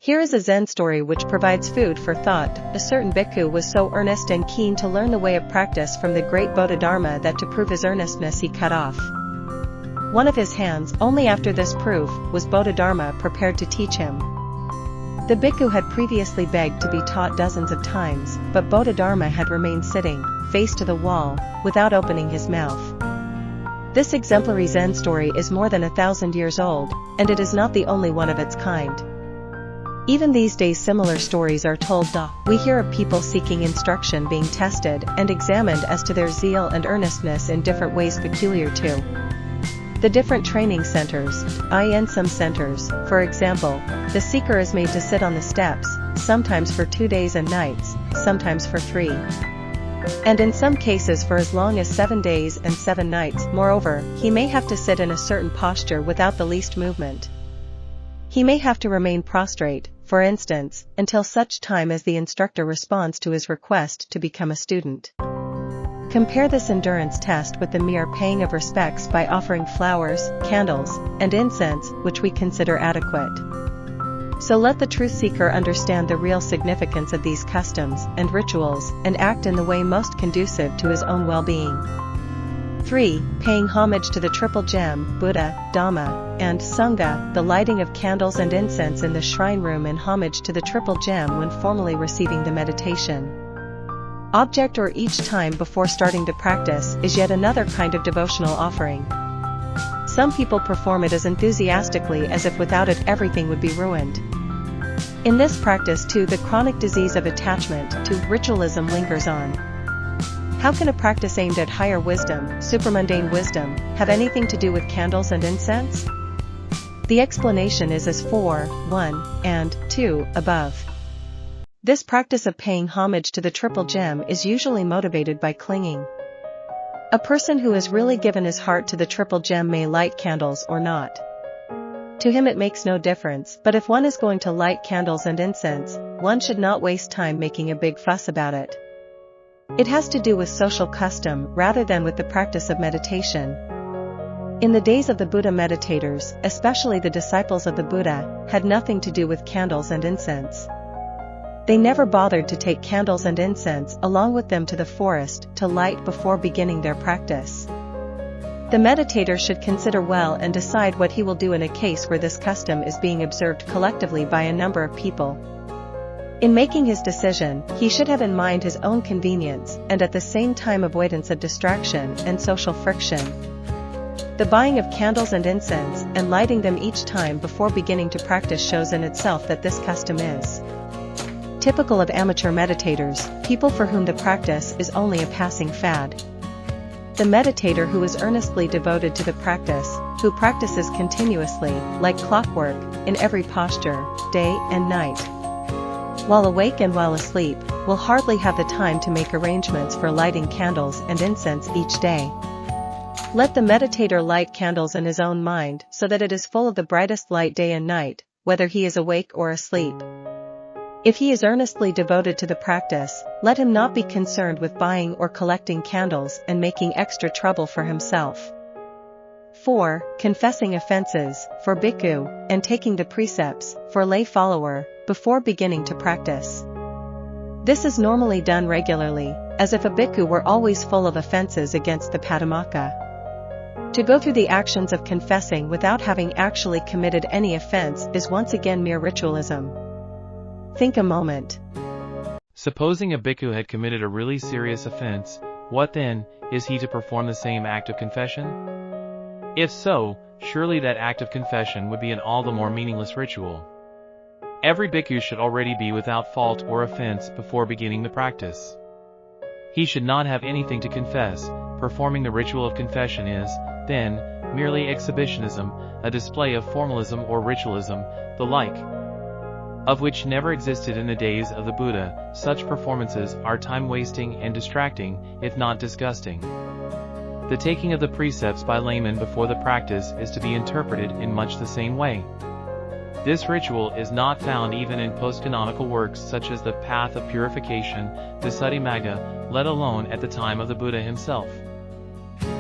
Here is a Zen story which provides food for thought. A certain bhikkhu was so earnest and keen to learn the way of practice from the great Bodhidharma that to prove his earnestness he cut off one of his hands. Only after this proof was Bodhidharma prepared to teach him. The bhikkhu had previously begged to be taught dozens of times, but Bodhidharma had remained sitting, face to the wall, without opening his mouth. This exemplary Zen story is more than 1,000 years old, and it is not the only one of its kind. Even these days similar stories are told. We hear of people seeking instruction being tested and examined as to their zeal and earnestness in different ways peculiar to the different training centers. In some centers, for example, the seeker is made to sit on the steps, sometimes for 2 days and nights, sometimes for 3. And in some cases for as long as 7 days and 7 nights. Moreover, he may have to sit in a certain posture without the least movement. He may have to remain prostrate, for instance, until such time as the instructor responds to his request to become a student. Compare this endurance test with the mere paying of respects by offering flowers, candles, and incense, which we consider adequate. So let the truth seeker understand the real significance of these customs and rituals and act in the way most conducive to his own well-being. 3. Paying homage to the Triple Gem, Buddha, Dhamma, and Sangha, the lighting of candles and incense in the shrine room in homage to the Triple Gem when formally receiving the meditation object or each time before starting to practice is yet another kind of devotional offering. Some people perform it as enthusiastically as if without it everything would be ruined. In this practice too the chronic disease of attachment to ritualism lingers on. How can a practice aimed at higher wisdom, supramundane wisdom, have anything to do with candles and incense? The explanation is as 4, 1, and 2 above. This practice of paying homage to the Triple Gem is usually motivated by clinging. A person who has really given his heart to the Triple Gem may light candles or not. To him it makes no difference, but if one is going to light candles and incense, one should not waste time making a big fuss about it. It has to do with social custom rather than with the practice of meditation. In the days of the Buddha meditators, especially the disciples of the Buddha, had nothing to do with candles and incense. They never bothered to take candles and incense along with them to the forest to light before beginning their practice. The meditator should consider well and decide what he will do in a case where this custom is being observed collectively by a number of people. In making his decision, he should have in mind his own convenience and at the same time avoidance of distraction and social friction. The buying of candles and incense and lighting them each time before beginning to practice shows in itself that this custom is typical of amateur meditators, people for whom the practice is only a passing fad. The meditator who is earnestly devoted to the practice, who practices continuously, like clockwork, in every posture, day and night, while awake and while asleep, will hardly have the time to make arrangements for lighting candles and incense each day. Let the meditator light candles in his own mind so that it is full of the brightest light day and night, whether he is awake or asleep. If he is earnestly devoted to the practice, let him not be concerned with buying or collecting candles and making extra trouble for himself. 4. Confessing offenses, for bhikkhu, and taking the precepts, for lay follower, before beginning to practice. This is normally done regularly, as if a bhikkhu were always full of offenses against the Patimokkha. To go through the actions of confessing without having actually committed any offense is once again mere ritualism. Think a moment. Supposing a bhikkhu had committed a really serious offense, what then, is he to perform the same act of confession? If so, surely that act of confession would be an all the more meaningless ritual. Every bhikkhu should already be without fault or offense before beginning the practice. He should not have anything to confess. Performing the ritual of confession is, then, merely exhibitionism, a display of formalism or ritualism, the like of which never existed in the days of the Buddha. Such performances are time-wasting and distracting, if not disgusting. The taking of the precepts by laymen before the practice is to be interpreted in much the same way. This ritual is not found even in post-canonical works such as the Path of Purification, the Suttimagga, let alone at the time of the Buddha himself.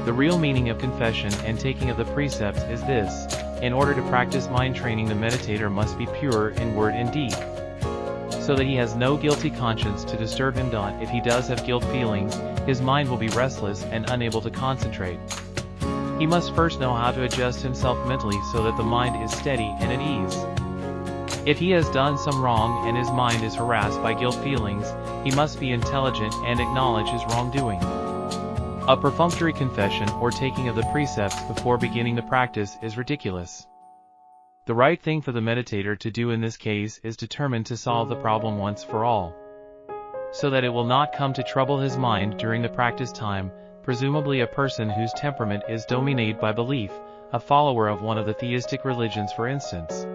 The real meaning of confession and taking of the precepts is this: In order to practice mind training, the meditator must be pure in word and deed, so that he has no guilty conscience to disturb him. If he does have guilt feelings, his mind will be restless and unable to concentrate. He must first know how to adjust himself mentally so that the mind is steady and at ease. If he has done some wrong and his mind is harassed by guilt feelings, he must be intelligent and acknowledge his wrongdoing. A perfunctory confession or taking of the precepts before beginning the practice is ridiculous. The right thing for the meditator to do in this case is determine to solve the problem once for all, so that it will not come to trouble his mind during the practice time. Presumably a person whose temperament is dominated by belief, a follower of one of the theistic religions for instance,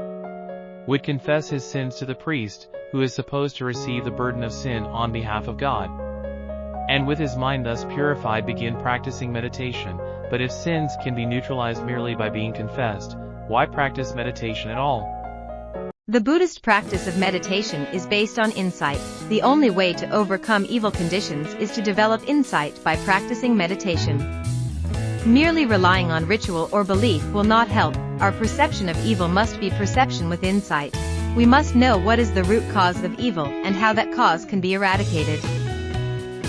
would confess his sins to the priest, who is supposed to receive the burden of sin on behalf of God, and with his mind thus purified begin practicing meditation. But if sins can be neutralized merely by being confessed, why practice meditation at all? The Buddhist practice of meditation is based on insight. The only way to overcome evil conditions is to develop insight by practicing meditation. Merely relying on ritual or belief will not help. Our perception of evil must be perception with insight. We must know what is the root cause of evil and how that cause can be eradicated.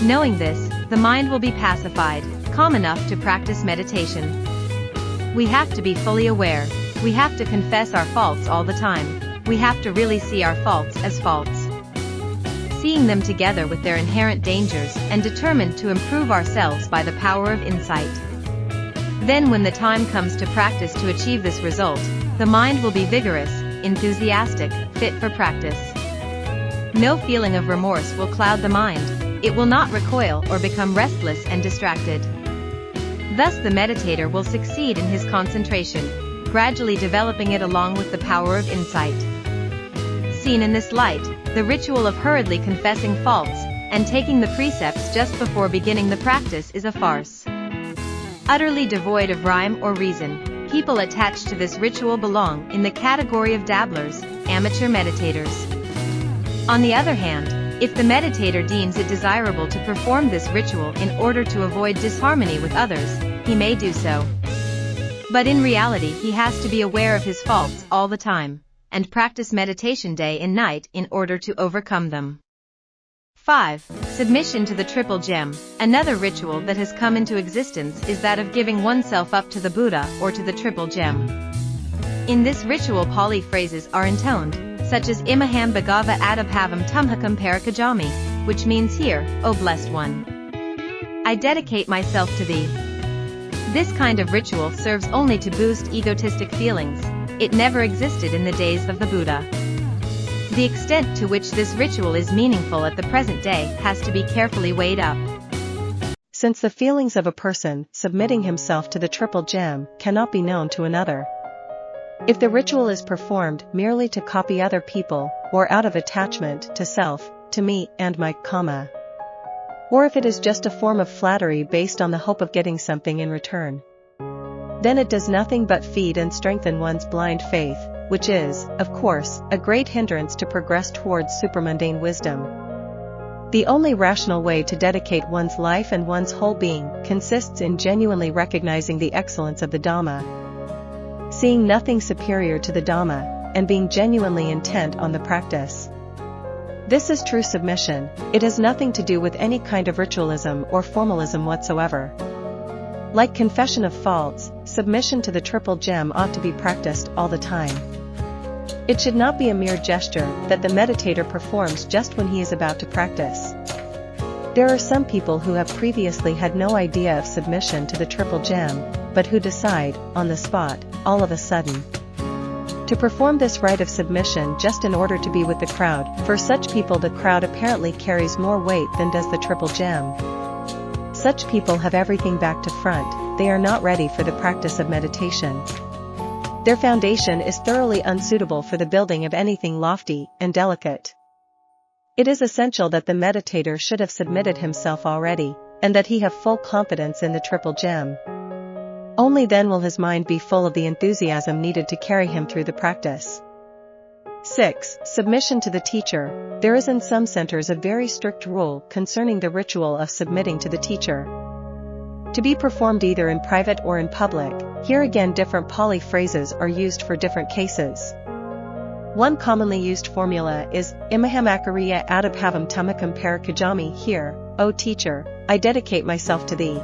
Knowing this, the mind will be pacified, calm enough to practice meditation. We have to be fully aware. We have to confess our faults all the time. We have to really see our faults as faults, seeing them together with their inherent dangers, and determined to improve ourselves by the power of insight. Then when the time comes to practice to achieve this result, the mind will be vigorous, enthusiastic, fit for practice. No feeling of remorse will cloud the mind. It will not recoil or become restless and distracted. Thus the meditator will succeed in his concentration, gradually developing it along with the power of insight. Seen in this light, the ritual of hurriedly confessing faults and taking the precepts just before beginning the practice is a farce. Utterly devoid of rhyme or reason, people attached to this ritual belong in the category of dabblers, amateur meditators. On the other hand, if the meditator deems it desirable to perform this ritual in order to avoid disharmony with others, he may do so. But in reality he has to be aware of his faults all the time, and practice meditation day and night in order to overcome them. 5. Submission to the Triple Gem. Another ritual that has come into existence is that of giving oneself up to the Buddha or to the Triple Gem. In this ritual Pali phrases are intoned, such as Imaham Bhagava Adabhavam Tumhakam Parakajami, which means here, O Blessed One, I dedicate myself to thee. This kind of ritual serves only to boost egotistic feelings. It never existed in the days of the Buddha. The extent to which this ritual is meaningful at the present day has to be carefully weighed up. Since the feelings of a person submitting himself to the Triple Gem cannot be known to another. If the ritual is performed merely to copy other people, or out of attachment to self, to me and my karma, or if it is just a form of flattery based on the hope of getting something in return, then it does nothing but feed and strengthen one's blind faith, which is, of course, a great hindrance to progress towards supramundane wisdom. The only rational way to dedicate one's life and one's whole being consists in genuinely recognizing the excellence of the Dhamma, seeing nothing superior to the Dhamma, and being genuinely intent on the practice. This is true submission. It has nothing to do with any kind of ritualism or formalism whatsoever. Like confession of faults, submission to the Triple Gem ought to be practiced all the time. It should not be a mere gesture that the meditator performs just when he is about to practice. There are some people who have previously had no idea of submission to the Triple Gem, but who decide, on the spot, all of a sudden, to perform this rite of submission just in order to be with the crowd. For such people the crowd apparently carries more weight than does the Triple Gem. Such people have everything back to front, they are not ready for the practice of meditation. Their foundation is thoroughly unsuitable for the building of anything lofty and delicate. It is essential that the meditator should have submitted himself already, and that he have full confidence in the Triple Gem. Only then will his mind be full of the enthusiasm needed to carry him through the practice. 6. Submission to the teacher. There is in some centers a very strict rule concerning the ritual of submitting to the teacher. To be performed either in private or in public. Here again different Pali phrases are used for different cases. One commonly used formula is, Imahamakariya adabhavam tamakam parakajami. Here, O teacher, I dedicate myself to thee.